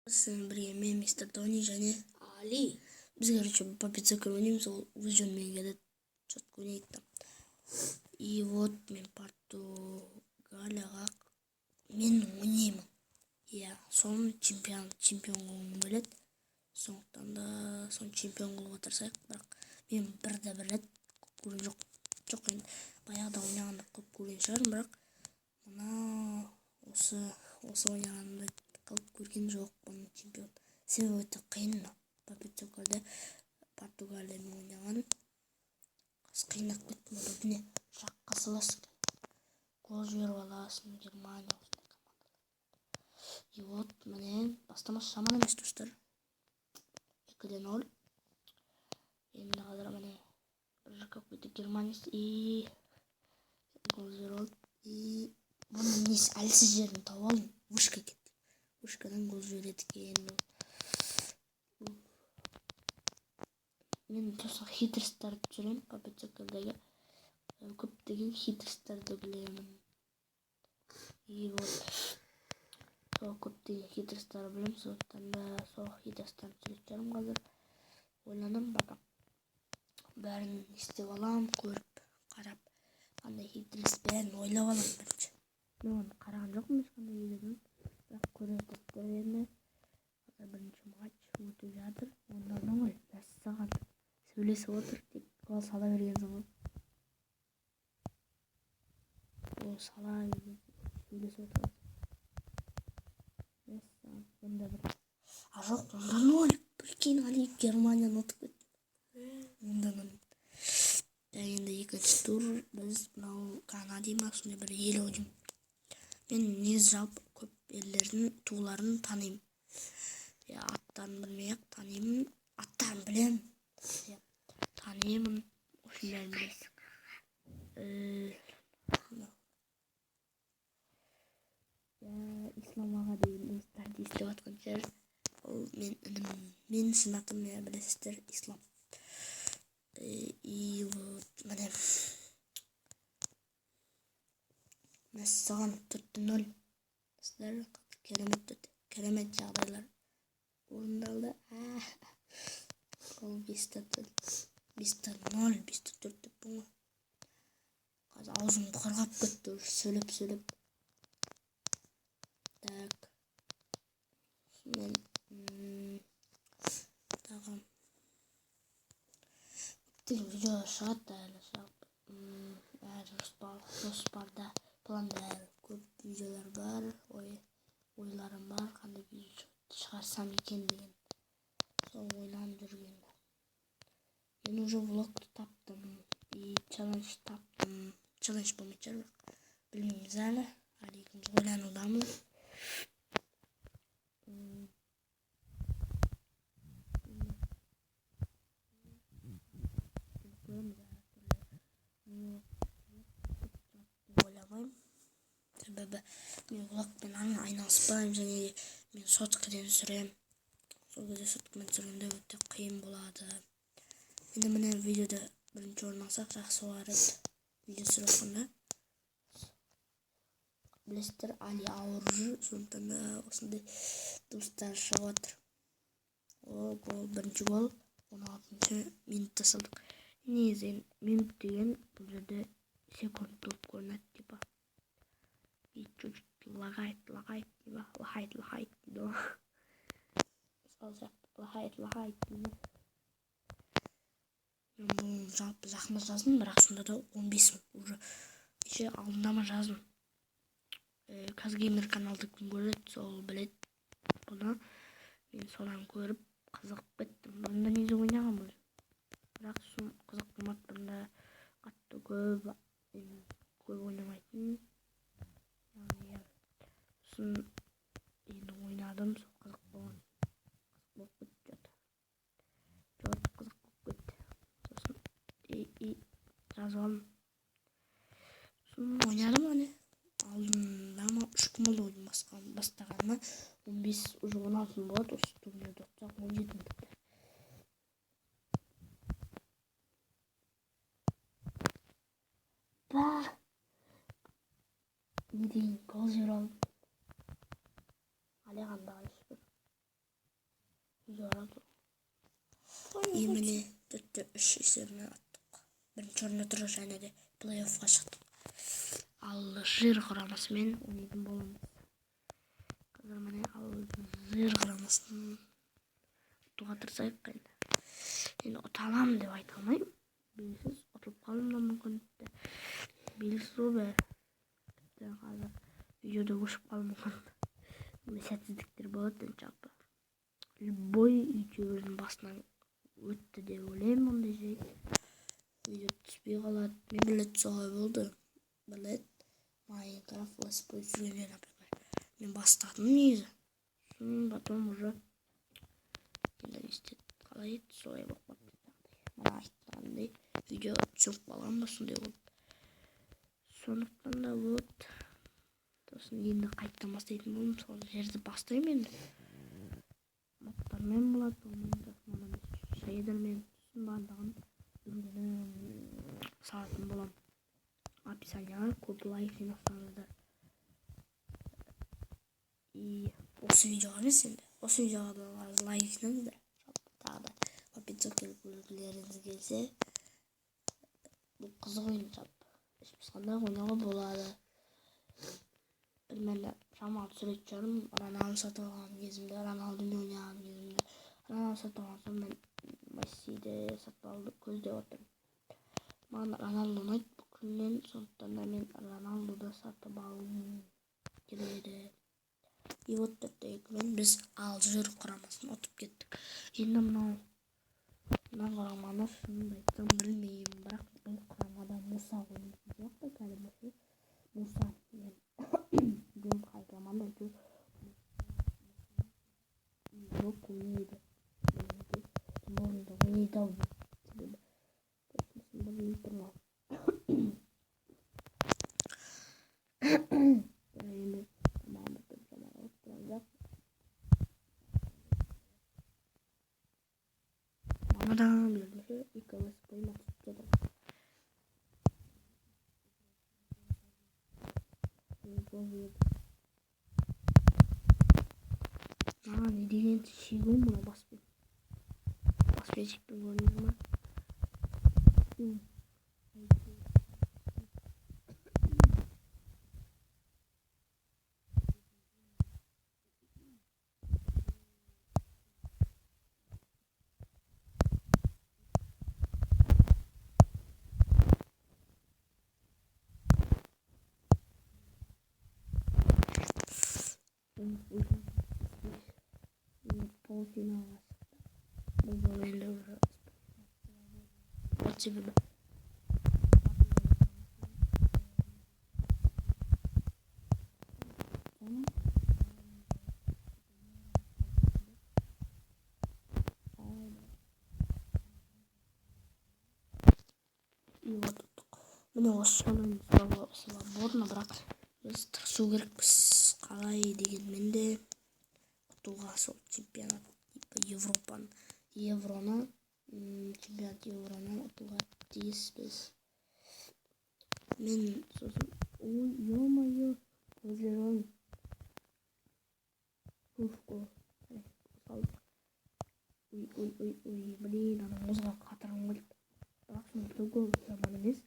Сен бірге мен мистер Тони және Али. Біз короче Puppet Soccer ойнаймыз, ол өз жөнімен келеді. Четко ойнайды. И вот мен Португалияға мен ойнаймын. Иә, соны чемпион қылғым келеді. Сондықтан да соны чемпион қылуға тырысайық. Бірақ мен бір рет көрген жоқ. Жоқ, енді баяғыда ойнағанда көп көрген шығармын, бірақ мына осы ойнағанда қалып көрген жоқпын чемпион. Себебі өте қиын. Puppet Soccer'да Португалиямен ойнаған қиындап кетті. Міне жаққа саласың, гол жіберіп аласың. Германия осындай команда. И вот міне бастамасы жаман емес достар. 2-0. Енді қазір міне бір какой-то германец и гол жіберіп алды. И бұның несі әлсіз жерін тауып алдым. Вышка кетті. Вышкадан гол жібереді екен. Мен тоса хитростарды жүремін. Puppet Soccer'дегі көптеген хитростарды білемін. И вот сол көптеген хитростарды білемін. Сондықтан да сол хитростарды сөйлетіп қазір. Ойландым, бәрін естіп алам, көріп, қарап, қандай хитрост бәрін ойлап алам бірінші. Мен оны қараған жоқпын ешқандай видеодан, бірақ көріп енді. Қазір бірінші матч өтіп жатыр. Онда оңай, мәссаған сөйлесіп отыр, тек гол сала бергенсің ғой. Гол сала сөйлесіп отыр. Мәссаған, онда бір. Жоқ, онда 0. Прикинь, Али Германияны ұтып кетті. Онда 0. Енді екінші тур біз мынау Канада ма сондай бір ел ойнаймыз. Мен негізі жалпы көп елдердің туларын танимын. Аттарын білмей-ақ танимын. Аттарын білемін. Танимын. Осындайын білесің. Ислам аға деген достарды естіп жатқан шығар. Ол мен сынатым, білесіздер, Ислам. И вот міне мәссаған 4-0. Керемет жағдайлар орындалды. Ол 5-0, 5-4 деп бұңы. Қазір аузым құрғап кетті сөйлеп. Так. Мен тағам. Көптеген видео шығады әлі жалпы. Жоспарда, планда көп видеолар бар, ойларым бар, қандай видео шығарсам екен деген. Сол ойланып жүрген. Мен уже влогты таптым и челлендж таптым. Челлендж болмайды шығар, білмейміз әлі. Әлі ойланудамын. Ойламаймын. Себебі мен влогпен айналыспаймын және мен соткадан түсіремін. Сол кезде соткамен түсіргенде өте қиын болады. Енді міне видеода бірінші орын алсақ жақсы болар еді. Видео түсіріп жатқанда. Білесіздер, Али ауыр жүр, сондықтан да осындай дыбыстар шығып жатыр. Бірінші гол 16 минутта салдық. Негізі минут деген бұл жерде секунд болып көрінеді типа. И чуть-чуть лагает типа. Лагает дейді ғой. Сол сияқты лагает дейді. Мен бұл жалпы жақында жаздым, бірақ сонда да 15 уже еще алдында жаздым. Казгеймер каналды кім көреді, сол біледі бұны. Мен содан көріп қызығып кеттім. Бұрында негізі ойнаған бұл. Бірақ сосын қызық болмады, бұрында қатты көп ойнамайтын. Сосын енді ойнадым, сол қызық болған. Қызық болып кетті. Қызық болып кетті. Сосын жазып алдым. Сосын ойнадым әне. Алдында 3 күн болды ойын бастағаныма. 15 уже 16 болады, осы турнирді ұтсақ 17 бітті. Не дейін, гол жіберіп алдым. Әлі қандай шүкір. Yaraldı. Yemini 4-3 isimini attık. Birinci orunda duruyor және de play-off'a çıktık. Alжир құрамасымен ойнайтын боламыз. Қазір міне Алжир құрамасын ұтуға тырысайық енді. Енді ұта аламын деп айта алмаймын. Белгісіз ұтылып қалуым да мүмкін. Белгісіз ол бәрі. Қазір видеода өшіп қалуы мүмкін. Сәтсіздіктер болады жалпы. Любой ютубердің басынан өтті деп ойлаймын ондай жай. Видео түспей қалады. Мен білет солай болды. Білет Майнкрафт летсплей жүргенде, например. Мен бастадым негізі. Потом уже енді не істеді. Қалай еді солай болып қалды. Мына айтқандай видео түсіп қалған ба сондай болды. Сондықтан да вот. Сосын енді қайттан бастайтын болдым. Сол жерді бастаймын енді. Моттармен болады. Шейдермен барлығын салатын боламын. Описанияға көп лайк жинасаңыздар. И осы видеоға емес енді. Осы видеоға лайк жинаңыздар. Тағы да подписчик белгілеріңіз келсе, бұл қызық ойын жалпы. Ешқандай ойнауға болады. Мен шамалы сурет жарым Роналду сатып алған кезімде, Роналдумен ойнаған кезімде, Роналду сатып алған соң мен Мессиді сатып алуды көздеп отырмын. Маған Роналду ұнайды бұл күннен, сондықтан да мен Роналдуды сатып алғым келеді. И вот 4-2 біз Алжир құрамасын ұтып кеттік. Енді мына құраманы шынымды айтсам білмеймін, бірақ бұл құрамада Муса ойнайтын сияқты кәдімгі Муса мен Дем қайтаман айту жоқ ойнайды. Мойынды ойнайды ау дейді. Осында білмейтін ау. Енді тамағымды көп жамағалып тұрған жоқ. Мамадан білдірші екеуі спойма түсіп кетір. Не деген шегу мұна баспен. Баспен шекпен көрінеді ма? Полуфиналға шықты. Бұл жолы енді уже себебі міне осы свободно, бірақ біз тырысу керекпіз. Қалай дегенмен де ұтуға сол чемпионат евроны чемпионат евроны ұтуға тиіспіз. Мен сосын ё-моё өзерон уфко ой блин, ана мұзға қатырғым келді. Бірақ соны гол жаман емес.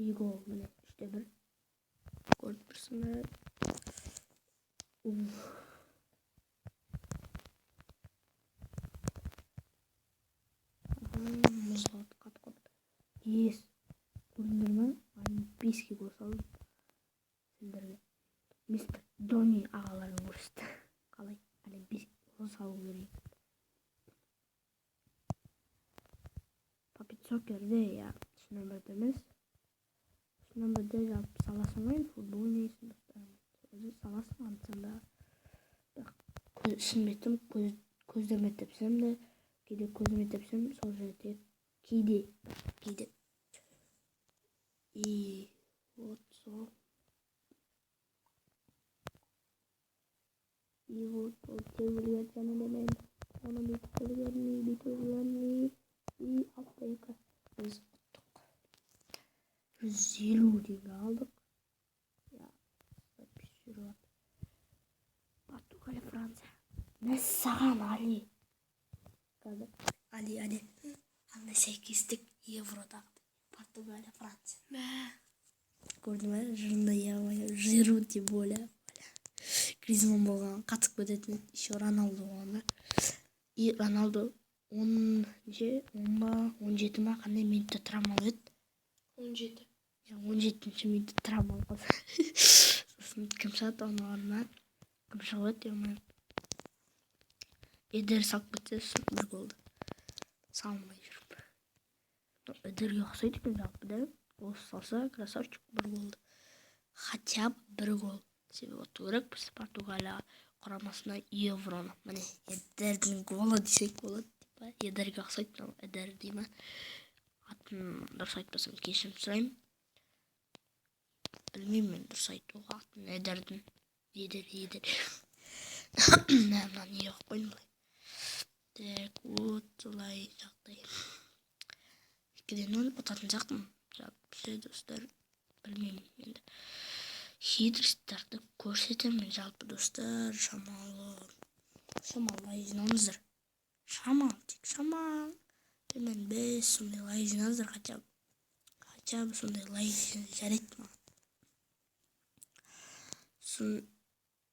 И гол міне 3-1 көріп тұрсыңдар. Мұзға қатып ес көрдіңдер ма? Олимпийский гол салдым сендерге. Мистер Дони ағаларың көрсетті. Қалай олимпийский гол салу керек. Сокерде я шынымен бірді емес. Шынымен бірде жалпы саласың ғой, футбол несін өзі саласың антында. Шынымен айтсам көздеріме тепсем де, кейде көзіме тепсем сол жерде кейде. И вот сол. И вот теория және де мен оны бүйтіп көргенмей. И аптайка біз ұттық. 150 теңге алдық. Я запись жүріп. Мәссаған Али. Али. Андай сәйкестік евродағы. Португалия, Франция. Көрдің бе? Жырында Жиру тем более. Гризман болған, қатысып кететін. Еще Роналду болғанда. И Роналду 10 ма 17 ма қандай минутта травмалы еді? 17. 17-ші минутта травмалы қалды. Сосын кім шығады оның орнына? Кім шығып еді? Эдер салып кетсе сосын бір голды. Салмай жүріп. Эдерге ұқсайды екен жалпы да. Гол салса красавчик, бір голды. Хотя бы бір гол. Себебі оту керек біз Португалия құрамасына евроны. Міне Эдердің голы десек болады. Эдерге ұқсайды, Эдер деймін. Атын дұрыс айтпасам кешірім сұраймын. Білмеймін мен дұрыс айтуға атын Эдердің. Едер. Мынаны не қойып қойдым былай. Так, вот солай жағдай. 2-0 ұтатын жақтым. Жалпы достар, білмеймін енді. Хитростарды көрсетемін жалпы достар. Шамал лай жинаңыздар. Шамал. Мен 5 сондай лай жинаңыздар хотя бы сондай лай жарайды ма. Сосын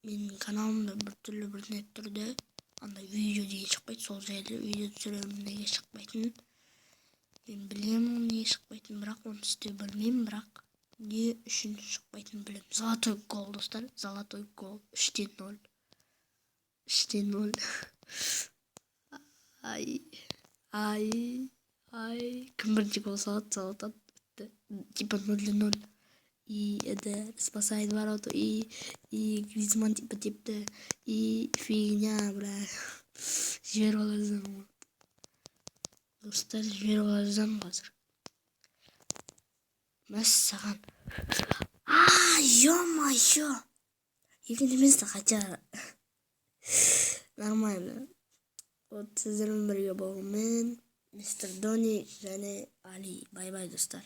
менің каналымда біртүрлі бірдеңе түрде андай видео деген шықпайды. Сол жерде видео түсіремін неге шықпайтын. Мен білемін неге шықпайтын, бірақ оны істеу білмеймін, бірақ не үшін шықпайтын білемін. Золотой гол достар, золотой гол 3-0. 3-0. Ай. Кім бірінші гол салады. Типа 0-0. И это спасает вороту. И Гризман типа тепті. И фигня, бля. Жіберіп аласың. Достар, жіберіп аласың қазір. Мәссаған. Ё-моё. Екен емес хотя нормально. Вот сіздермен бірге болғанмен мистер Дони және Али. Бай-бай достар.